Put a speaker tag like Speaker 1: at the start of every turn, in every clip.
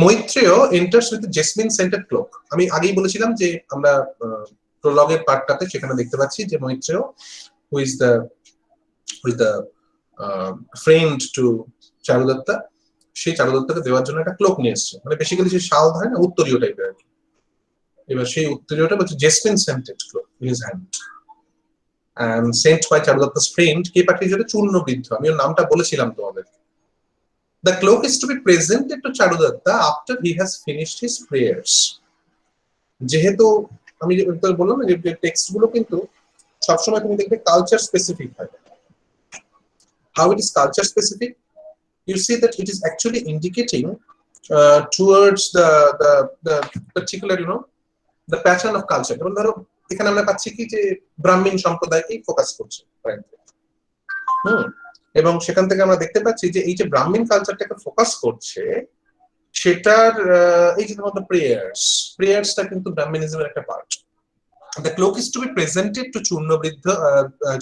Speaker 1: Maitreya enters with jasmine scented cloak. আমি আগেই বলেছিলাম যে আমরা প্রোলগের পার্টটাতে সেখানে দেখতে পাচ্ছি যে Maitreya who is the friend to Charudatta, সেই চারুদত্তাকে দেওয়ার জন্য একটা ক্লোক নিয়ে এসছে, মানে বেসিক্যালি সেই শাল হয় না, উত্তরীয় টাইপের আর কি। এবার সেই উত্তরীয়টা বলছে jasmine scented cloak in his hand and sent by চারুদত্তা's friend, কে পাঠিয়েছিল? চূর্ণবৃদ্ধ। আমি ওর নামটা বলেছিলাম তোমাদের। The cloak is to be presented to চারুদত্তা after he has finished his prayers. যেহেতু আমি বললাম না যে টেক্সট গুলো কিন্তু সবসময় তুমি দেখবে কালচার স্পেসিফিক হয়। How it is culture specific? You see that it is actually indicating towards the particular, the pattern of culture. যেমন ধরো এখানে আমরা পাচ্ছি কি যে ব্রাহ্মণ সম্প্রদায়কেই ফোকাস করছে, এবং সেখান থেকে আমরা দেখতে পাচ্ছি যে এই যে ব্রাহ্মণ কালচারটাকে ফোকাস করছে সেটার এই যে তোমাদের প্রেয়ার্সটা কিন্তু ব্রাহ্মণিজমের একটা part. The cloak is to be presented to চূর্ণবৃদ্ধ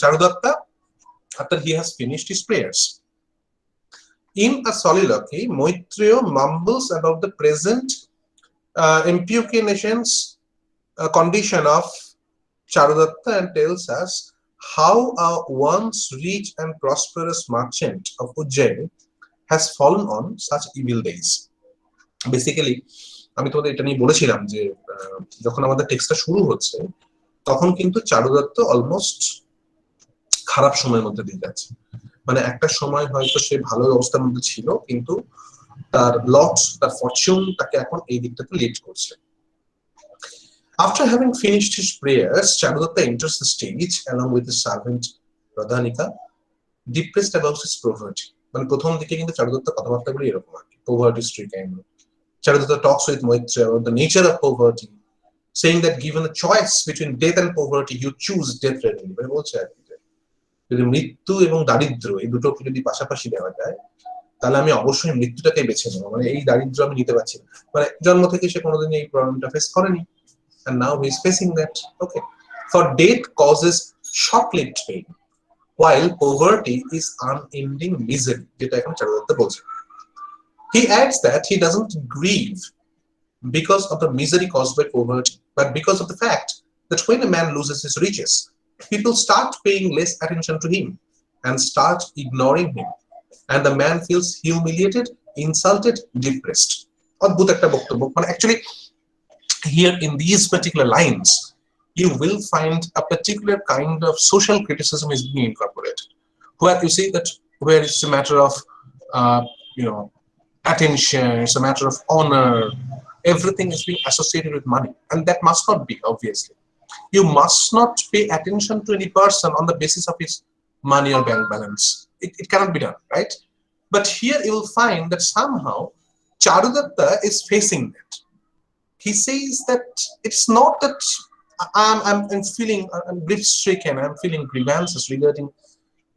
Speaker 1: চারুদত্তা after he has finished his prayers. In a soliloquy, Maitreya mumbles about the present impugnations condition of Charudatta and tells us how a once rich and prosperous merchant of Ujjain has fallen on such evil days. Basically, আমি তোমাদের এটা নিয়ে বলেছিলাম যে যখন আমাদের টেক্সটটা শুরু হচ্ছে তখন কিন্তু চারুদত্ত অলমোস্ট খারাপ সময়ের মধ্যে দিয়ে যাচ্ছে। মানে একটা সময় হয়তো সে ভালো অবস্থার মধ্যে ছিল, কিন্তু তার লট, তার ফরচুন তাকে এখন এই দিকটাতে লিড করছে। After having finished his prayers, Charudatta enters the stage along with his servant Radhanika, depressed about his poverty. মানে প্রথম দিকে কিন্তু চারুদত্ত কথাবার্তাগুলো এরকম আর কি, poverty stricken. Charudatta talks with Maitreya about the nature of poverty, saying that given a choice between death and poverty, you choose death readily. মানে বলছে আর কি যদি মৃত্যু এবং দারিদ্র এই দুটোকে যদি পাশাপাশি দেওয়া যায় তাহলে আমি অবশ্যই মৃত্যুটাকে বেছে নেবো। মানে এই দারিদ্র আমি নিতে পারছি না, মানে জন্ম থেকে সে কোনোদিন এই প্রবলেমটা ফেস করেনি, and now he is facing that. Okay, for death causes short-lived pain, while poverty is unending misery, যেটা এখন চারুদত্ত বলছে। He adds that he doesn't grieve because of the misery caused by poverty, but because of the fact that when a man loses his riches, people start paying less attention to him and start ignoring him, and the man feels humiliated, insulted, depressed. অদ্ভুত একটা বক্তব্য। মানে actually here in these particular lines you will find a particular kind of social criticism is being incorporated, where you see that where it's a matter of attention, it's a matter of honor, everything is being associated with money, and that must not be. Obviously you must not pay attention to any person on the basis of his money or bank balance. It cannot be done, right? But here you will find that somehow Charudatta is facing that. He says that it's not that I'm feeling, I'm grief stricken, I'm feeling grievances regarding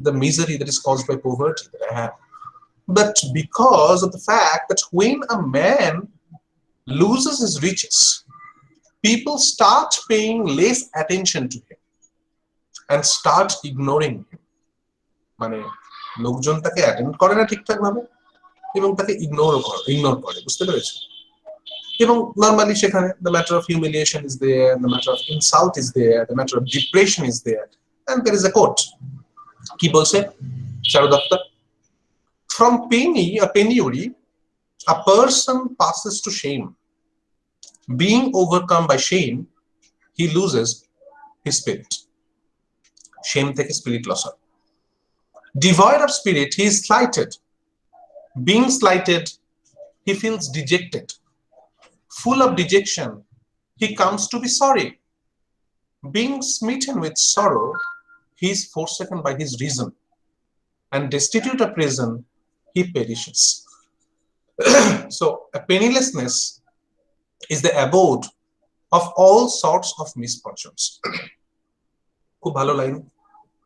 Speaker 1: the misery that is caused by poverty that I have, but because of the fact that when a man loses his riches, people start paying less attention to him and start ignoring him. মানে লোকজন তাকে attend করে না ঠিকঠাক ভাবে এবং তাকে ignore করে, বুঝতে পেরেছো? এবং নরমালি সেখানে the matter of humiliation is there, the matter of insult is there, the matter of depression is there, and there is a quote. কি বলছে Charudatta? From penury a person passes to shame. Being overcome by shame, he loses his spirit. Shame থেকে spirit loss হয়। Devoid of spirit, he is slighted. Being slighted, he feels dejected. Full of dejection, he comes to be sorry. Being smitten with sorrow, he is forsaken by his reason, and destitute of reason, he perishes. So a pennilessness is the abode of all sorts of misfortunes. খুব ভালো line,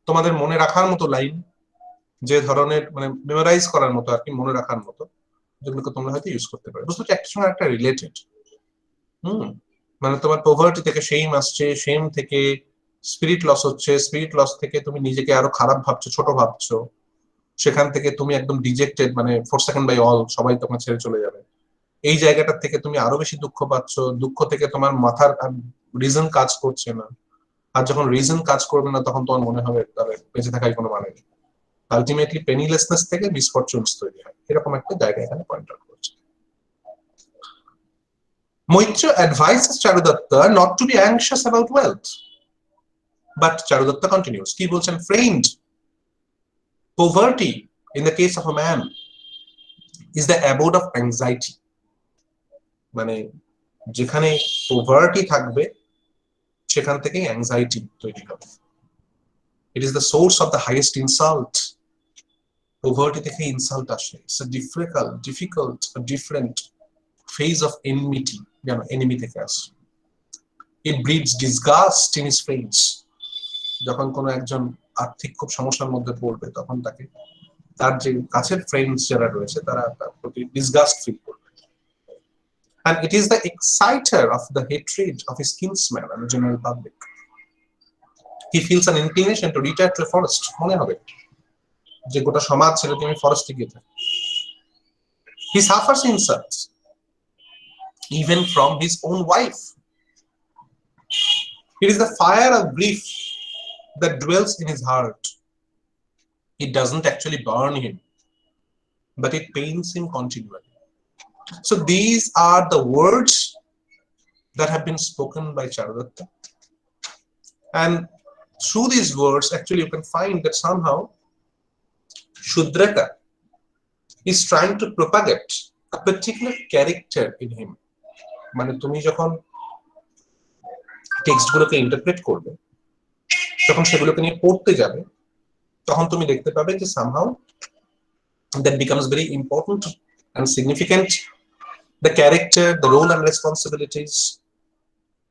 Speaker 1: তোমাদের মনে রাখার মতো line, যে ধরনের মানে memorise করার মতো আর কি, মনে রাখার মতো, যেগুলোকে তোমরা হয়তো ইউজ করতে পারো। বুঝতে একটার সঙ্গে একটা রিলেটেড। মানে তোমার পভার্টি থেকে শেম আসছে, শেম থেকে স্পিরিট লস হচ্ছে, স্পিরিট লস থেকে তুমি নিজেকে আরো খারাপ ভাবছো, ছোট ভাবছো, সেখান থেকে তুমি একদম ডিজেক্টেড, মানে ফোরসেকেন্ড বাই অল, সবাই তোমাকে ছেড়ে চলে যাবে, এই জায়গাটা থেকে তুমি আরো বেশি দুঃখ পাচ্ছ, দুঃখ থেকে তোমার মাথার রিজন কাজ করছে না, আর যখন রিজন কাজ করবে না তখন তোমার মনে হবে তাহলে বেঁচে থাকার কোনো মানে নেই। আলটিমেটলি পেনিলেসনেস থেকে মিসফরচুনস তৈরি হয়, এরকম একটা জায়গা এখানে পয়েন্ট আউট করছে। Moitra advises Charudatta not to be anxious about wealth, but Charudatta continues, কি বলছেন, framed poverty in the case of a man is the abode of anxiety, মানে যেখানে poverty থাকবে সেখান থেকে অ্যাংজাইটি তৈরি হবে। It is the source of the highest insult. Poverty থেকে ইনসাল্ট আসে। It's a difficult, a different phase of enmity, যেন enemy থেকে আসে। It breeds disgust in his friends. যখন কোনো একজন আর্থিক খুব সমস্যার মধ্যে পড়বে তখন তাকে তার যে কাছের ফ্রেন্ডস যারা রয়েছে তারা তার প্রতি ডিসগাস্ট ফিল করবে। And it is the exciter of the hatred of his kinsmen and the general public. He feels an inclination to retire to a forest. মনে হবে যে গোটা সমাজ ছেড়ে তুমি ফরেস্টে গিয়ে থাকো। He suffers insults even from his own wife. It is the fire of grief that dwells in his heart. It doesn't actually burn him, but it pains him continually. So these are the words that have been spoken by Charudatta. And through these words, actually you can find that somehow Shudraka is trying to propagate a particular character in him. মানে তুমি যখন টেক্সটগুলোকে interpret করবে, যখন সেগুলোকে নিয়ে পড়তে যাবে, তখন তুমি দেখতে পাবে যে somehow that becomes very important and significant, the character, the role and responsibilities,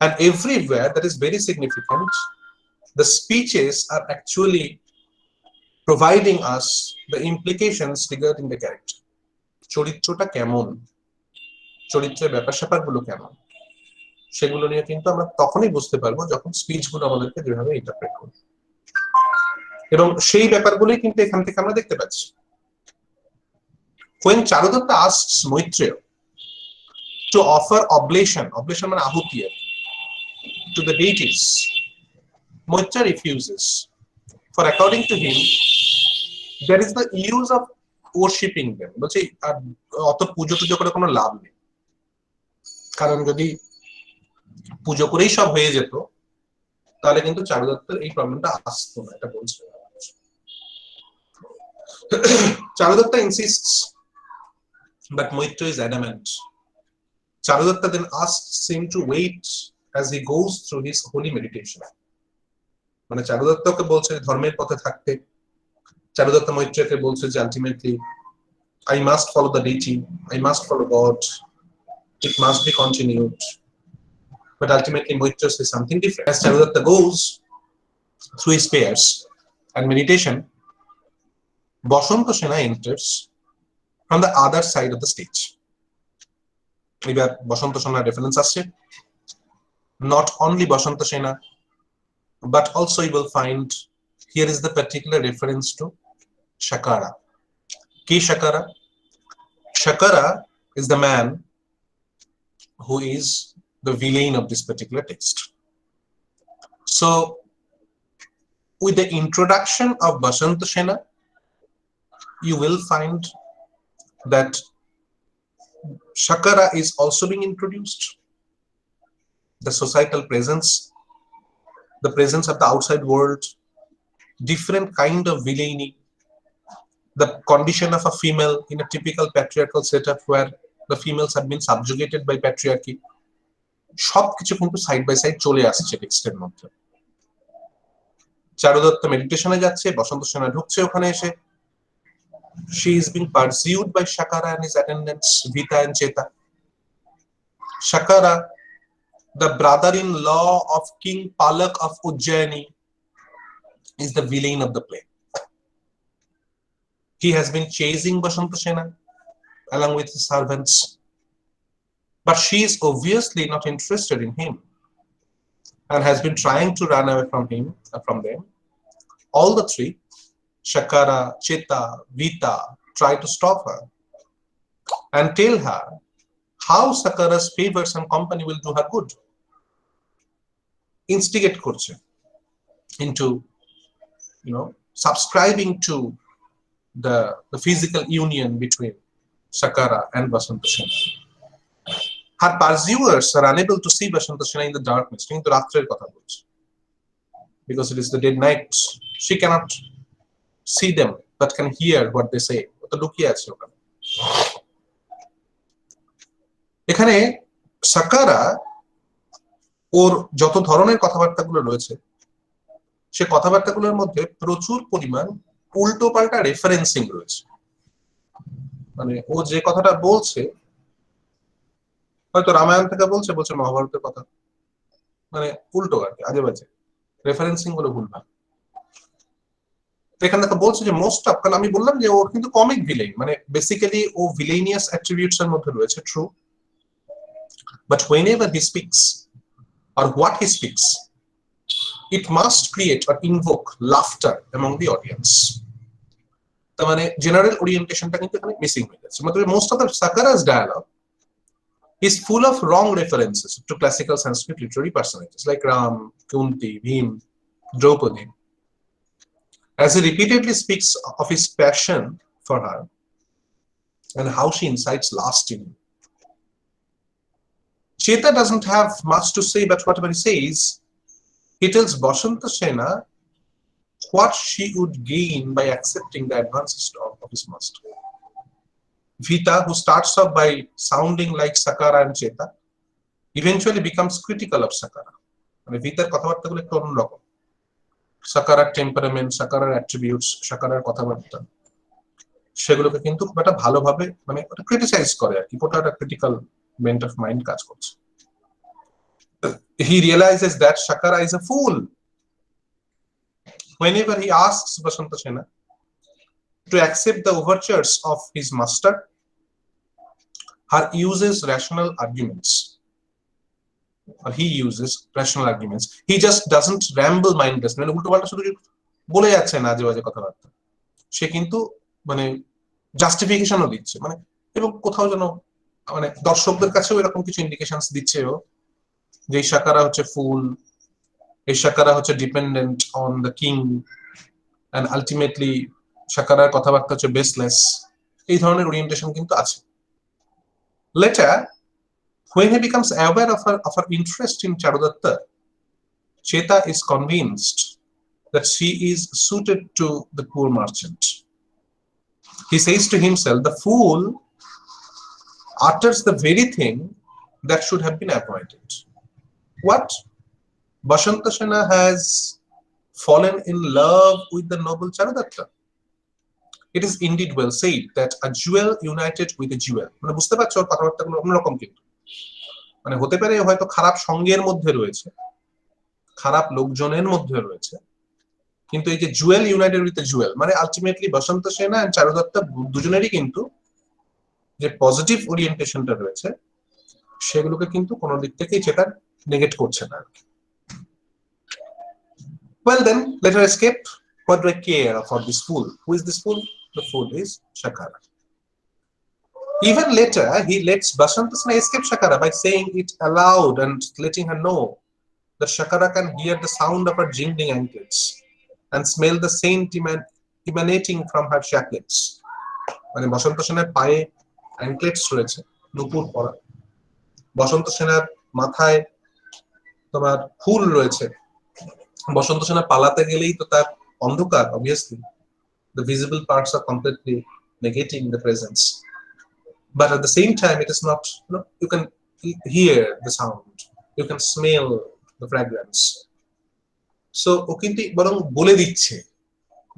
Speaker 1: and everywhere that is very significant, the speeches are actually providing us the implications regarding the character. চরিত্রটা কেমন, চরিত্রের ব্যাপার-স্যাপারগুলো কেমন, সেগুলো নিয়ে কিন্তু আমরা তখনই বুঝতে পারবো যখন স্পিচগুলো আমাদেরকে যেভাবে ইন্টারপ্রেট করবে, এবং সেই ব্যাপারগুলোই কিন্তু এখান থেকে আমরা দেখতে পাচ্ছি। When Charudatta asks Maitreya to offer oblation মানে আহুতি to the deities, Maitreya refuses, for according to him there is the use of worshipping them. বলছে অত পুজো টুজো করে কোনো লাভ নেই, কারণ যদি পুজো করেই সব হয়ে যেত তাহলে কিন্তু চারুদত্তের এই প্রবলেমটা আসতো না, এটা বলছে। Charudatta insists, but Maitreya is adamant. Charudatta then asks him to wait as he goes through his holy meditation. মানে চারুদত্তকে বলছে ধর্মের পথে থাকতে, চারুদত্ত মৈত্রেয়কে বলছে যে ultimately I must follow the deity, I must follow God, it must be continued. But ultimately Maitreya says something different. As Charudatta goes through his prayers and meditation, Bashanta Sena enters from the other side of the stage. এবার বসন্ত সেনার reference আসছে, not only Bashanta Sena, but also you will find here is the particular reference to Shakara. Ki Shakara? Shakara is the man who is the villain of this particular text. So with the introduction of Bashanta Sena, you will find that Shakara is also being introduced. The societal presence, the presence of the outside world, different kind of villainy, the condition of a female in a typical patriarchal setup where the females have been subjugated by patriarchy. সবকিছু কিন্তু side by side চলে আসছে টেক্সটের মধ্যে। চারুদত্ত মেডিটেশনে যাচ্ছে, বসন্ত সেনা ঢুকছে ওখানে এসে। She is being pursued by Shakara and his attendants, Vita and Cheta. Shakara, the brother-in-law of King Palak of Ujjaini, is the villain of the play. He has been chasing Bashanta Sena along with his servants, but she is obviously not interested in him and has been trying to run away from them. All the three, Shakara, Cheta, Vita, try to stop her and tell her how Sakara's favors and company will do her good. Instigate korche into, subscribing to the physical union between Sakara and Basanta Sena. Her pursuers are unable to see Basanta Sena in the darkness, কিন্তু রাত্রের কথা বলছে, because it is the dead night. She cannot see them, but can hear what they say. ওটা লুকিয়ে আছে ওখানে। এখানে Saqqara ওর যত ধরনের কথাবার্তাগুলো রয়েছে, সে কথাবার্তাগুলোর মধ্যে প্রচুর পরিমাণ উল্টো পাল্টা রেফারেন্সিং রয়েছে। মানে ও যে কথাটা বলছে, হয়তো রামায়ণ থেকে বলছে মহাভারতের কথা, মানে উল্টো আর কি, আজে বাজে রেফারেন্সিং গুলো ভুলভাল। এখানে দেখা বলছে যে মোস্ট অফ, কারণ আমি বললাম যে ওর কিন্তু কমিক ভিলেন, মানে বেসিক্যালি ও ভিলেনিয়াস অ্যাট্রিবিউটস এর মধ্যে রয়েছে, true, but whenever he speaks or what he speaks, it must create or invoke laughter among the audience. তার মানে জেনারেল ওরিয়েন্টেশনটা কিন্তু এখানে মিসিং হয়ে যাচ্ছে। মানে most of the Sakara's dialogue is full of wrong references to classical Sanskrit literary personages like Ram, Kunti, Bhim, Draupadi. As he repeatedly speaks of his passion for her and how she incites lust in him. Cheta doesn't have much to say, but whatever he says, he tells Basanta Sena what she would gain by accepting the advances of his master. Vita, who starts off by sounding like Sakara and Cheta, eventually becomes critical of Sakara. মানে ভিতার কথাবার্তাগুলো একটু অন্যরকম। সাকারার temperament, সাকারার attributes, সাকারার কথাবার্তা, সেগুলোকে কিন্তু খুব একটা ভালোভাবে মানে ওটা ক্রিটিসাইজ করে আর কি, ওটা একটা ক্রিটিক্যাল মেন্ট অফ মাইন্ড কাজ করছে। He realizes that Sakara is a fool. Whenever he asks Basanta Sena to accept the overtures of his master, her uses rational arguments, or he uses rational arguments. He just doesn't ramble mindlessly, মানে উল্টো পাল্টা শুধু বলে যাচ্ছে না আজে বাজে কথাবার্তা, সে কিন্তু মানে জাস্টিফিকেশনও দিচ্ছে, মানে এবং কোথাও যেন মানে দর্শকদের কাছেও এরকম কিছু ইন্ডিকেশনস দিচ্ছে ও, যে এই সাকারা হচ্ছে ফুল, এই সাকারা হচ্ছে dependent on the king, and ultimately সাকারার কথাবার্তা হচ্ছে বেসলেস, এই ধরনের ওরিয়েন্টেশন কিন্তু আছে। Later, when he becomes aware of her interest in Charudatta, Cheta is convinced that she is suited to the poor merchant. He says to himself, the fool utters the very thing that should have been avoided. What? Basanta Sena has fallen in love with the noble Charudatta. It is indeed well said that a jewel united with a jewel, মানে বুঝতে পারছো ওর কথাবার্তাগুলো অন্যরকম, কিন্তু মানে হতে পারে হয়তো খারাপ সঙ্গের মধ্যে রয়েছে, খারাপ লোকজনের মধ্যে রয়েছে, কিন্তু এই যে জুয়েল ইউনাইটেড উইথ জুয়েল, মানে আলটিমেটলি বসন্ত সেনা এন্ড চারুদত্তা দুজনেরই কিন্তু যে পজিটিভ ওরিয়েন্টেশনটা রয়েছে সেগুলোকে কিন্তু কোনো দিক থেকেই সেটা নেগেট করছে না। Well then, let her escape. What do I care for this fool? Who is this fool? The fool is Sakara. Even later, he lets Basanta Sena escape Sakara by saying it aloud and letting her know that Sakara can hear the sound of her jingling anklets and smell the scent emanating from her shaklets. মানে বসন্ত সেনার পায়ে অ্যাঙ্কলেটস রয়েছে, নুপুর পরা, বসন্ত সেনার মাথায় তোমার ফুল রয়েছে, বসন্ত সেনা পালাতে গেলেই তো তার অন্ধকার, obviously the visible parts are completely negating the presence, but at the same time it is not, you can hear the sound, you can smell the fragrance. So ও কিন্তু বরং বলে দিচ্ছে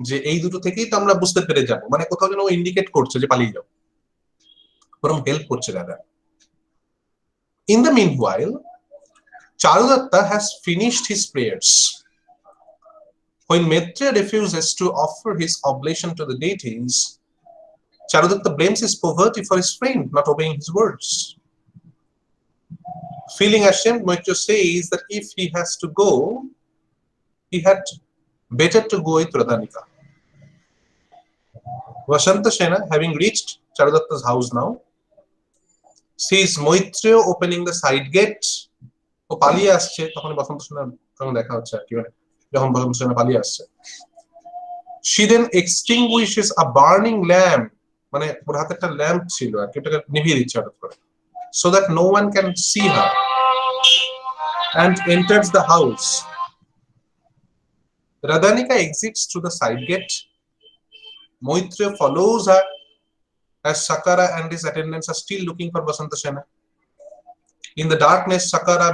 Speaker 1: যে এই দুটো থেকেই তো আমরা বুঝতে পেরে যাব, মানে কোথাও যেন ও ইন্ডিকেট করছে যে পালিয়ে যাও, বরং হেল্প করছে দাদা। In the meanwhile, Charudatta has finished his prayers. When Maitreya refuses to offer his oblation to the deities, Charudatta blames his poverty for his friend not obeying his words. Feeling ashamed, Maitreya says that if he has to go, he had better to go with Radhanika. Basanta Sena, having reached Charudatta's house now, sees Maitreya opening the side gate. ও পালিয়ে আসছে, তখন বসন্ত সেনার সঙ্গে দেখা হচ্ছে আর কি, যখন বসন্ত সেনা পালিয়ে আসছে। She then extinguishes a burning lamp, মানে ওর হাতে একটা ল্যাম্প ছিল আর কি, ওটাকে নিভিয়ে দিচ্ছে হঠাৎ করে, so that no one can see her, and enters the house. Radhanika exits through the side gate. Maitreya follows her as Sakara and his attendants are still looking for Basanta Sena. In the darkness, Sakara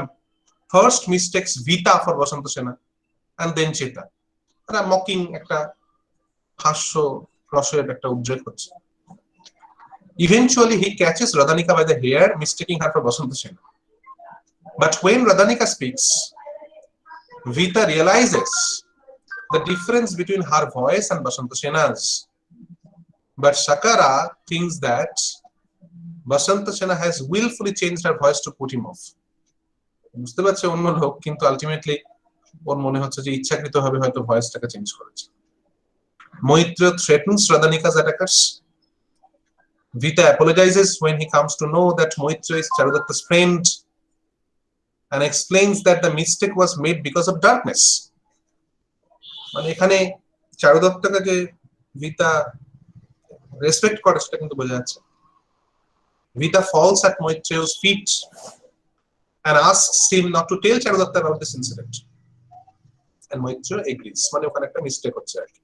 Speaker 1: first mistakes Vita for Basanta Sena and then Cheta. A mocking একটা হাস্য রসের একটা উদ্রেক হচ্ছে। Eventually, he catches Radhanika by the hair, mistaking her for Basanta Sena. But when Radhanika speaks, Vita realizes the difference between her voice and Basanta Sena's. But Sakara thinks that Basanta Sena has willfully changed her voice to put him off. বুঝতে পারছে অন্য লোক, কিন্তু ultimately ওর মনে হচ্ছে যে ইচ্ছাকৃতভাবে হয়তো ভয়েসটাকে চেঞ্জ করেছে। Maitreya threatens Radhanika's attackers. Vita apologizes when he comes to know that Maitreya is Charudatta's friend and explains that the mistake was made because of darkness. মানে এখানে চারুদত্তকে যে Vita রেসপেক্ট করে সেটা কিন্তু বোঝা যাচ্ছে। Vita falls at Maitreya's feet and asks him not to tell Charudatta about this incident. And Maitreya agrees, মানে ওখানে একটা মিস্টেক হচ্ছে আর কি।